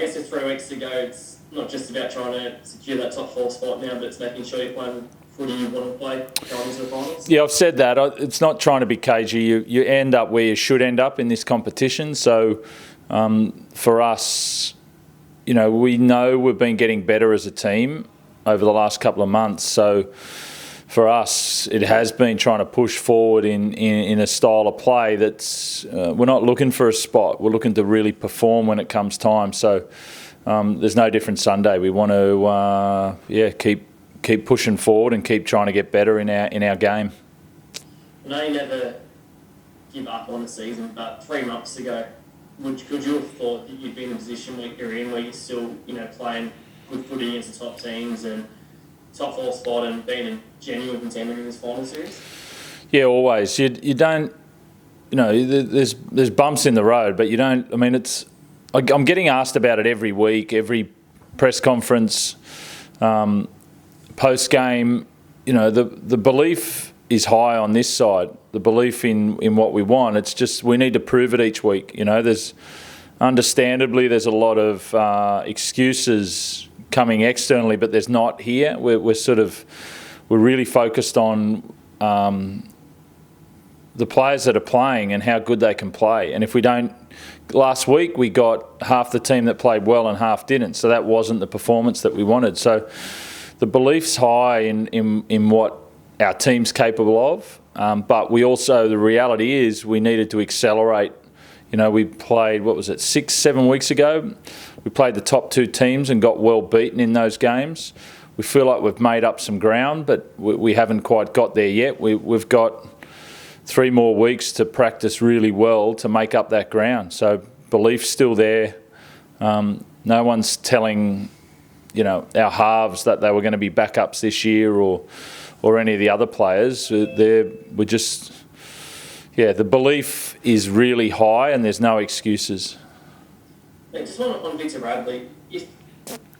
guess with 3 weeks to go, it's not just about trying to secure that top 4 spot now, but it's making sure you're playing footy you want to play going into the finals. Yeah, I've said that. It's not trying to be cagey. You end up where you should end up in this competition. So for us, we know we've been getting better as a team over the last couple of months. So for us, it has been trying to push forward in a style of play that's we're not looking for a spot. We're looking to really perform when it comes time. So there's no different Sunday. We want to keep pushing forward and keep trying to get better in our game. I know you never give up on the season, but 3 months ago, could you have thought that you'd be in a position where you're in, where you're still, playing good footy against the top teams and top 4 spot and being a genuine contender in this final series? Yeah, always. You don't, there's bumps in the road, but you don't. I mean, I'm getting asked about it every week, every press conference, post game. The belief is high on this side. The belief in what we want. It's just we need to prove it each week. There's understandably there's a lot of excuses coming externally, but there's not here. We're really focused on the players that are playing and how good they can play. And if we don't, last week we got half the team that played well and half didn't. So that wasn't the performance that we wanted. So the belief's high in what our team's capable of. But we also, the reality is we needed to accelerate. We played, 6-7 weeks ago? We played the top 2 teams and got well beaten in those games. We feel like we've made up some ground, but we haven't quite got there yet. We've got 3 more weeks to practice really well to make up that ground. So belief's still there. No one's telling, our halves that they were going to be backups this year or any of the other players. The belief is really high and there's no excuses. Just on Victor Radley, if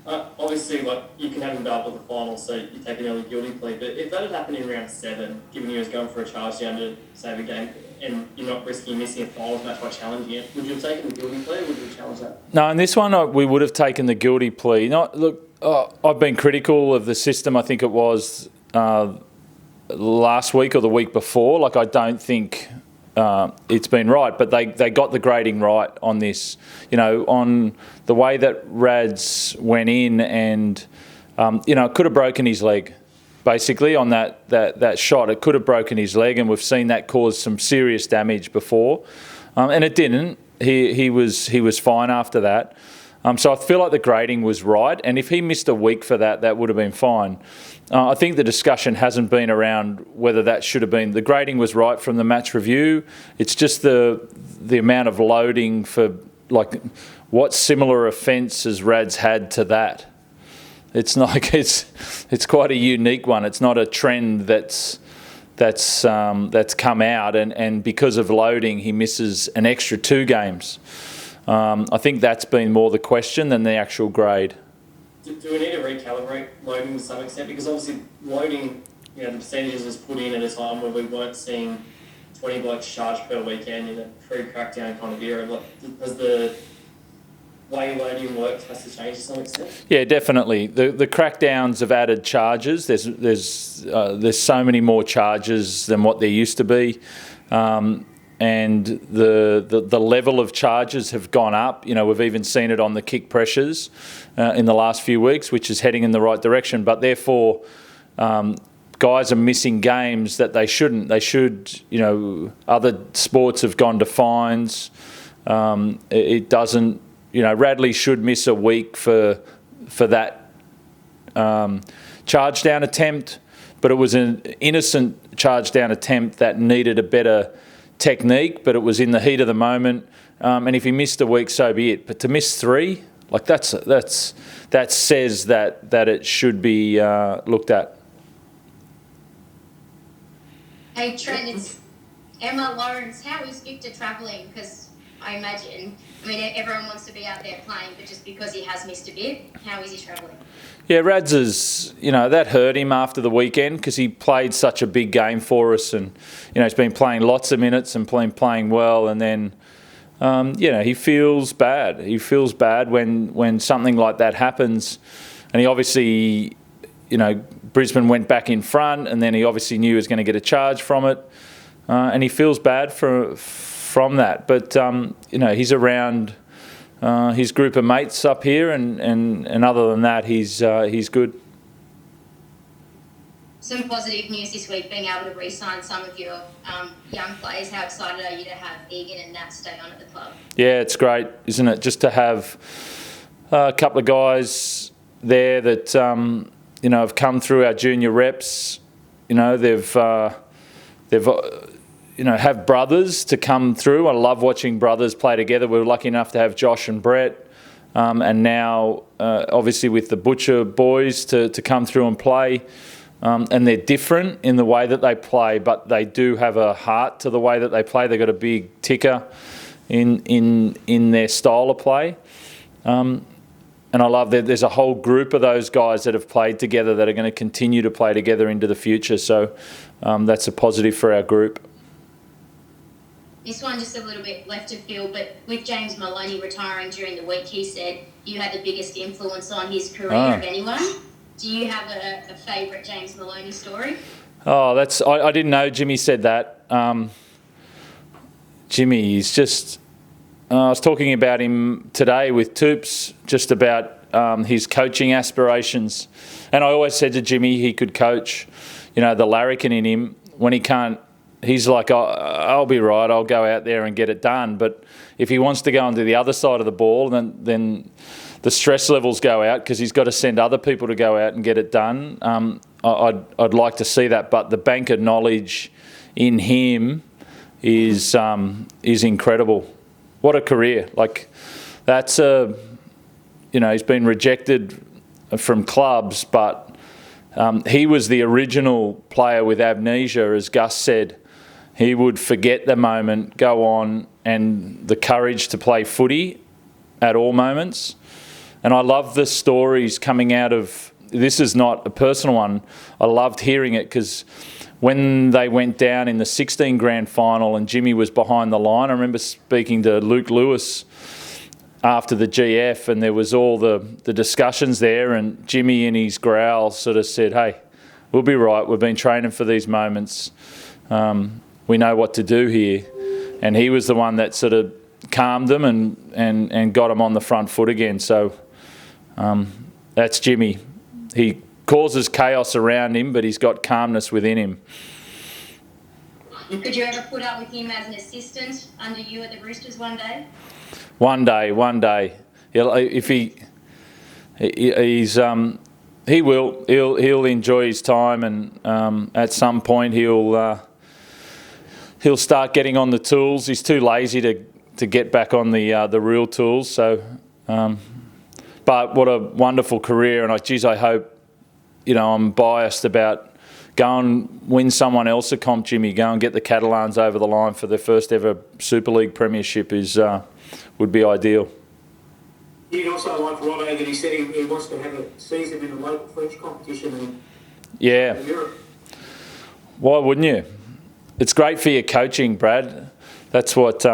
obviously you can have him back with the final, so you take an early guilty plea, but if that had happened in round 7, given he was going for a charge down to save a game, and you're not risking missing a finals match by challenging it, would you have taken the guilty plea or would you have challenged that? No, in this one we would have taken the guilty plea. I've been critical of the system. I think it was last week or the week before. I don't think it's been right, but they got the grading right on this. On the way that Rads went in and, it could have broken his leg. Basically, on that shot, it could have broken his leg, and we've seen that cause some serious damage before, and it didn't. He was fine after that. So I feel like the grading was right, and if he missed a week for that would have been fine. I think the discussion hasn't been around whether that should have been. The grading was right from the match review. It's just the amount of loading for what similar offence has Rads had to that. It's not. It's quite a unique one. It's not a trend that's come out, and because of loading, he misses an extra 2 games. I think that's been more the question than the actual grade. Do we need to recalibrate loading to some extent? Because obviously loading, the percentages was put in at a time where we weren't seeing 20 blokes charged per weekend in a pre-crackdown kind of era. Does the way loading works has to change to some extent? Yeah, definitely. The crackdowns have added charges. There's so many more charges than what there used to be. And the level of charges have gone up. We've even seen it on the kick pressures in the last few weeks, which is heading in the right direction. But therefore, guys are missing games that they shouldn't. They should, other sports have gone to fines. It doesn't, Radley should miss a week for that charge down attempt, but it was an innocent charge down attempt that needed a better technique, but it was in the heat of the moment, and if he missed a week, so be it. But to miss 3, that says that it should be looked at. Hey Trent, it's Emma Lawrence. How is Victor travelling? Because I imagine, everyone wants to be out there playing, but just because he has missed a bit, how is he travelling? Yeah, Rads is, that hurt him after the weekend because he played such a big game for us, and he's been playing lots of minutes and playing well, and then he feels bad. He feels bad when something like that happens. And he obviously, Brisbane went back in front, and then he obviously knew he was going to get a charge from it. And he feels bad from that. But, he's around his group of mates up here, and other than that, he's good. Some positive news this week, being able to re-sign some of your young players. How excited are you to have Egan and Nat stay on at the club? Yeah, it's great, isn't it? Just to have a couple of guys there that, have come through our junior reps. They've have brothers to come through. I love watching brothers play together. We were lucky enough to have Josh and Brett, and now obviously with the Butcher boys to come through and play. And they're different in the way that they play, but they do have a heart to the way that they play. They've got a big ticker in their style of play. And I love that there's a whole group of those guys that have played together that are going to continue to play together into the future. So that's a positive for our group. This one just a little bit left of field, but with James Maloney retiring during the week, he said you had the biggest influence on his career of anyone. Do you have a favourite James Maloney story? Oh, I didn't know Jimmy said that. Jimmy is just... I was talking about him today with Toops, just about his coaching aspirations. And I always said to Jimmy he could coach, the larrikin in him. When he can't, he's like, I'll be right, I'll go out there and get it done. But if he wants to go onto the other side of the ball, then the stress levels go out because he's got to send other people to go out and get it done. I'd like to see that, but the bank of knowledge in him is incredible. What a career! Like that's he's been rejected from clubs, but he was the original player with amnesia, as Gus said. He would forget the moment, go on, and the courage to play footy at all moments. And I love the stories coming out of, this is not a personal one, I loved hearing it because when they went down in the 16 grand final and Jimmy was behind the line, I remember speaking to Luke Lewis after the GF, and there was all the discussions there, and Jimmy in his growl sort of said, hey, we'll be right, we've been training for these moments, we know what to do here. And he was the one that sort of calmed them and got them on the front foot again. So that's Jimmy. He causes chaos around him, but he's got calmness within him. Could you ever put up with him as an assistant under you at the Roosters one day? One day. He'll enjoy his time, and at some point he'll start getting on the tools. He's too lazy to get back on the real tools. So. But what a wonderful career, and I hope, I'm biased about go and win someone else a comp, Jimmy. Go and get the Catalans over the line for their first ever Super League premiership would be ideal. You'd also like Robbo that he said he wants to have a season in the local French competition in Europe. Why wouldn't you? It's great for your coaching, Brad. That's what...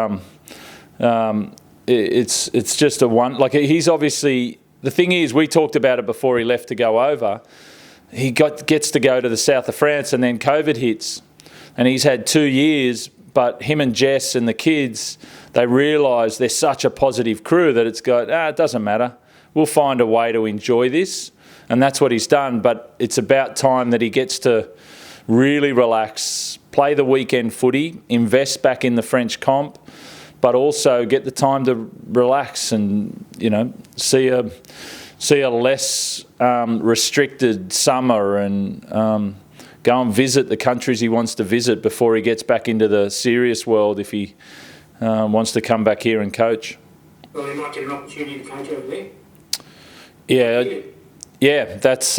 It's just a one... Like, he's obviously... The thing is, we talked about it before he left to go over. He gets to go to the south of France, and then COVID hits. And he's had 2 years, but him and Jess and the kids, they realise they're such a positive crew that it doesn't matter. We'll find a way to enjoy this. And that's what he's done. But it's about time that he gets to really relax, play the weekend footy, invest back in the French comp, but also get the time to relax and, see a less restricted summer and go and visit the countries he wants to visit before he gets back into the serious world if he wants to come back here and coach. Well, he might get an opportunity to coach over there. Yeah, that's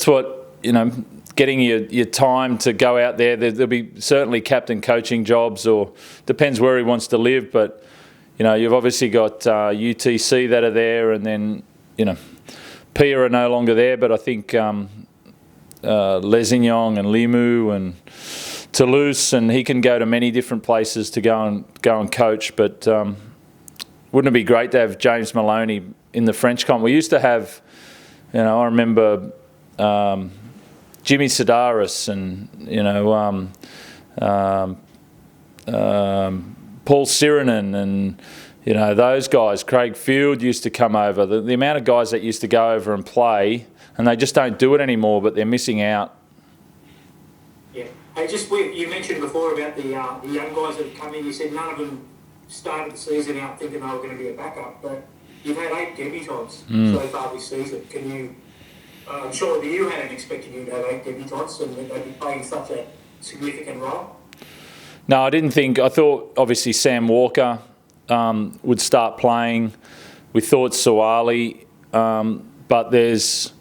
what, getting your time to go out there. There'll be certainly captain coaching jobs, or depends where he wants to live. But you've obviously got UTC that are there, and then Pia are no longer there. But I think Lesignan and Limu and Toulouse, and he can go to many different places to go and coach. But wouldn't it be great to have James Maloney in the French comp? We used to have, I remember Jimmy Sedaris and Paul Sirenen and those guys. Craig Field used to come over. The amount of guys that used to go over and play, and they just don't do it anymore, but they're missing out. Yeah. Hey, you mentioned before about the young guys that have come in. You said none of them started the season out thinking they were going to be a backup, but you've had 8 debutants so far this season. Can you? I'm sure that you hadn't expected you to have 8 debutants and they'd be playing such a significant role. No, I didn't think. I thought obviously Sam Walker would start playing. We thought Suwali, but there's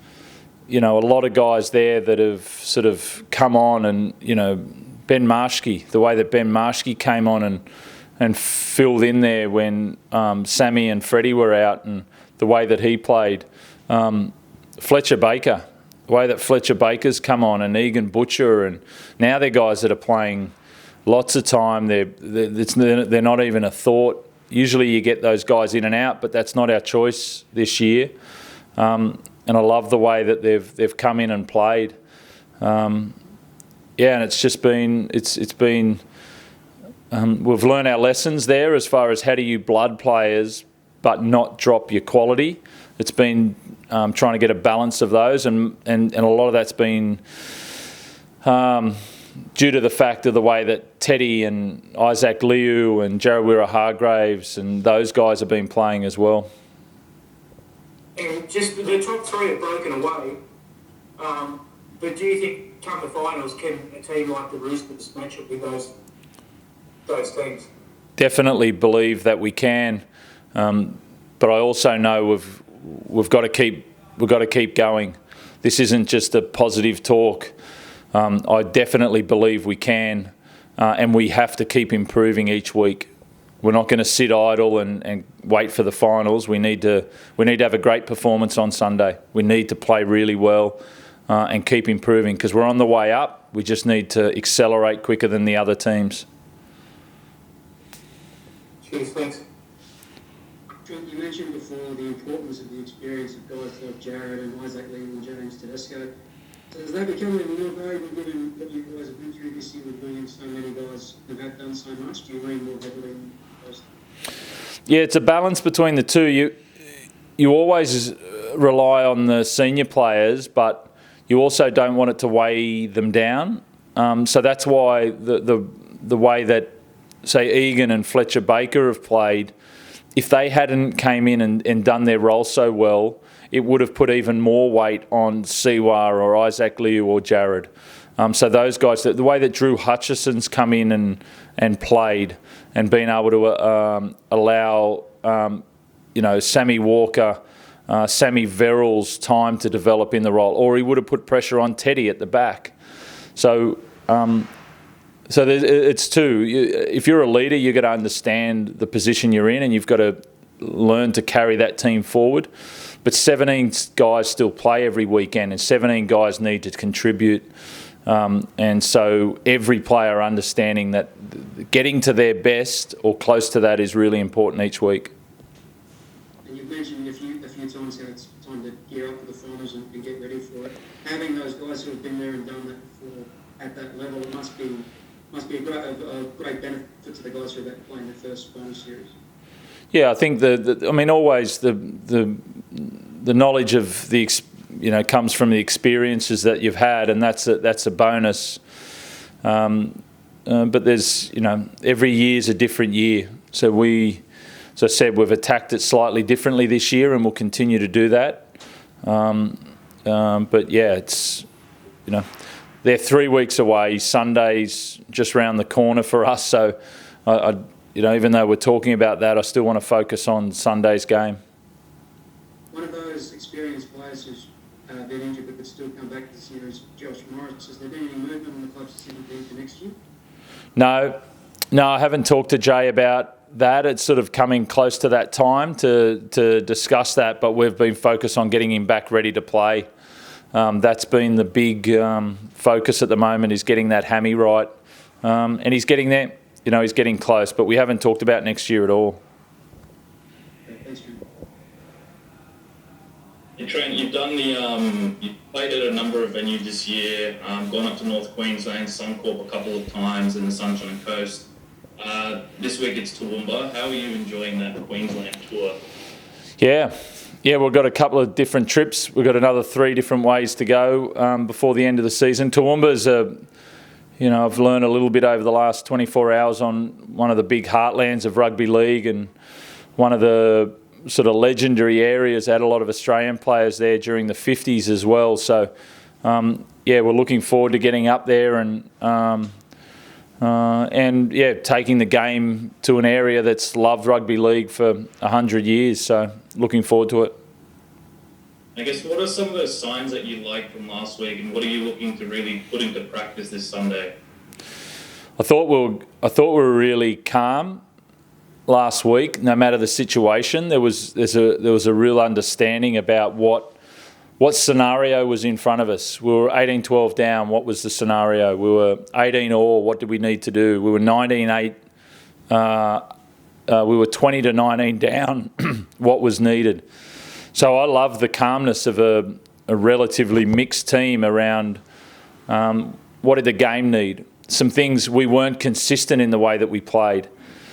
a lot of guys there that have sort of come on, and Ben Marshke, the way that Ben Marshke came on and filled in there when Sammy and Freddie were out, and the way that he played. Fletcher Baker, the way that Fletcher Baker's come on, and Egan Butcher, and now they're guys that are playing lots of time. They're not even a thought. Usually you get those guys in and out, but that's not our choice this year. And I love the way that they've come in and played. And it's just been we've learned our lessons there as far as how do you blood players but not drop your quality. It's been trying to get a balance of those, and a lot of that's been due to the fact of the way that Teddy and Isaac Liu and Jarawira Hargraves and those guys have been playing as well. And just the top 3 have broken away, but do you think come the finals can a team like the Roosters match up with those teams? Definitely believe that we can, but I also know we've got to keep going. This isn't just a positive talk. I definitely believe we can, and we have to keep improving each week. We're not going to sit idle and wait for the finals. We need to have a great performance on Sunday. We need to play really well and keep improving, because we're on the way up. We just need to accelerate quicker than the other teams. Cheers, thanks. Trent, you mentioned before the importance of the experience of guys like Jared and Isaac Lee and James Tedesco. So has that become even more valuable given what you guys have been through this year with bringing so many guys who have done so much? Do you lean more heavily on those? Yeah, it's a balance between the two. You always rely on the senior players, but you also don't want it to weigh them down. So that's why the way that, say, Egan and Fletcher Baker have played, if they hadn't came in and done their role so well, it would have put even more weight on Siwa or Isaac Liu or Jared. So those guys, the way that Drew Hutchison's come in and played and been able to allow, Sammy Walker, Sammy Verrills time to develop in the role, or he would have put pressure on Teddy at the back. So it's two. If you're a leader, you've got to understand the position you're in, and you've got to learn to carry that team forward. But 17 guys still play every weekend, and 17 guys need to contribute. And so every player understanding that getting to their best or close to that is really important each week. And you've mentioned a few times how it's time to gear up for the finals and get ready for it. Having those guys who have been there and done that before at that level must be a great benefit to the guys who are playing the first final series. Yeah, I think always the knowledge of comes from the experiences that you've had, and that's a bonus. But there's every year's a different year. So as I said, we've attacked it slightly differently this year, and we'll continue to do that. But yeah, it's they're 3 weeks away. Sunday's just round the corner for us. So I even though we're talking about that, I still want to focus on Sunday's game. One of those experienced players who's been injured but could still come back this year is Josh Morris. Has there been any movement on the club's 17 for next year? No, I haven't talked to Jay about that. It's sort of coming close to that time to discuss that, but we've been focused on getting him back ready to play. That's been the big focus at the moment, is getting that hammy right. And he's getting there. He's getting close, but we haven't talked about next year at all. Thanks, Trent. Yeah, Trent, you've done you've played at a number of venues this year, gone up to North Queensland, Suncorp a couple of times in the Sunshine Coast. This week it's Toowoomba. How are you enjoying that Queensland tour? Yeah, we've got a couple of different trips. We've got another 3 different ways to go before the end of the season. Toowoomba's I've learned a little bit over the last 24 hours on one of the big heartlands of rugby league and one of the sort of legendary areas. Had a lot of Australian players there during the 50s as well. So, we're looking forward to getting up there and taking the game to an area that's loved rugby league for 100 years. So, looking forward to it. I guess, what are some of those signs that you liked from last week, and what are you looking to really put into practice this Sunday? I thought we were really calm last week, no matter the situation. There was a real understanding about what scenario was in front of us. We were 18-12 down. What was the scenario? We were 18 all. What did we need to do? We were 19-8. We were 20-19 down. What was needed? So I love the calmness of a relatively mixed team around what did the game need. Some things we weren't consistent in the way that we played.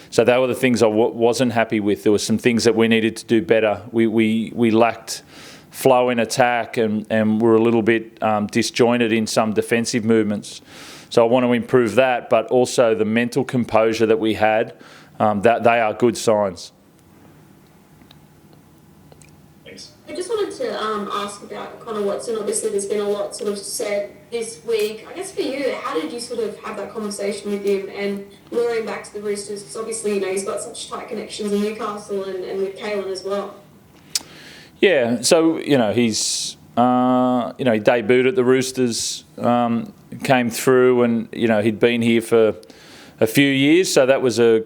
So they were the things I wasn't happy with. There were some things that we needed to do better. We lacked flow in attack and were a little bit disjointed in some defensive movements. So I want to improve that, but also the mental composure that we had, that they are good signs. I just wanted to ask about Connor Watson. Obviously, there's been a lot sort of said this week. I guess for you, how did you sort of have that conversation with him and lure him back to the Roosters? Because obviously, he's got such tight connections in Newcastle and with Kalen as well. Yeah, so, he's, he debuted at the Roosters, came through and, he'd been here for a few years. So that was I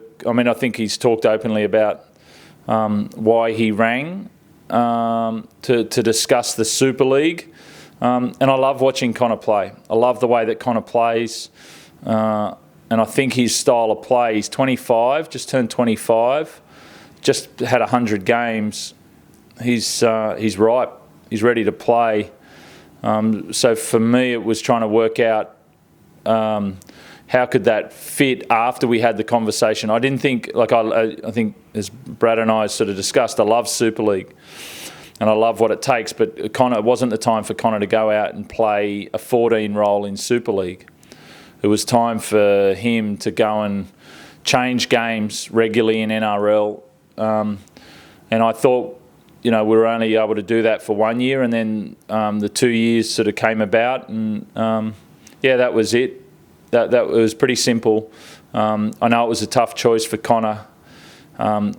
think he's talked openly about why he rang. To discuss the Super League. And I love watching Connor play. I love the way that Connor plays. And I think his style of play, he's 25, just turned 25, just had 100 games. He's ripe. He's ready to play. So for me, it was trying to work out how could that fit after we had the conversation. I didn't think, I think as Brad and I sort of discussed, I love Super League and I love what it takes, but it wasn't the time for Connor to go out and play a 14 role in Super League. It was time for him to go and change games regularly in NRL. And I thought, we were only able to do that for 1 year, and then the 2 years sort of came about, and that was it. That was pretty simple. I know it was a tough choice for Connor.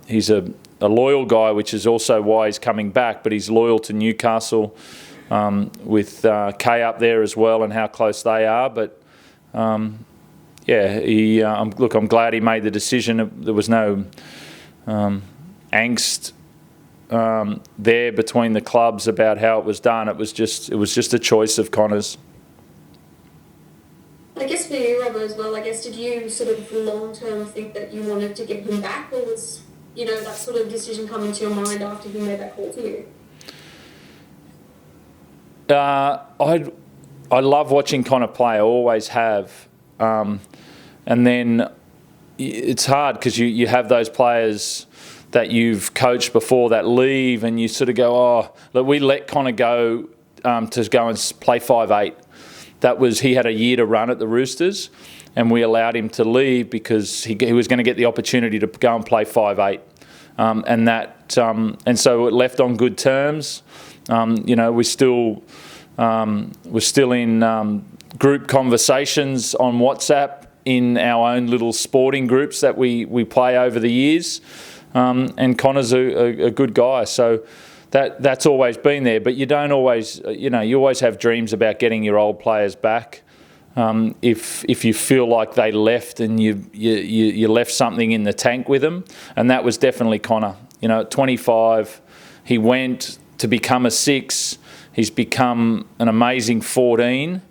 He's a loyal guy, which is also why he's coming back, but he's loyal to Newcastle with Kay up there as well and how close they are. But, I'm glad he made the decision. There was no angst there between the clubs about how it was done. It was just a choice of Connor's. I guess for you, Robbo, as well, did you sort of long-term think that you wanted to get him back, or was, that sort of decision come into your mind after he made that call to you? I love watching Connor play. I always have. And then it's hard because you have those players that you've coached before that leave, and you sort of go, look, we let Connor go to go and play 5'8". He had a year to run at the Roosters, and we allowed him to leave because he was going to get the opportunity to go and play 5'8", and so it left on good terms. We're still in group conversations on WhatsApp in our own little sporting groups that we play over the years, and Connor's a good guy, so. That's always been there, but you don't always, you always have dreams about getting your old players back. If you feel like they left and you left something in the tank with them, and that was definitely Connor. At 25, he went to become a 6. He's become an amazing 14,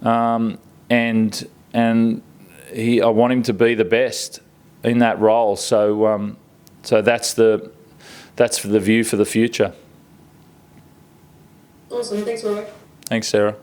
and I want him to be the best in that role. So that's the view for the future. Awesome. Thanks, Roy. Thanks, Sarah.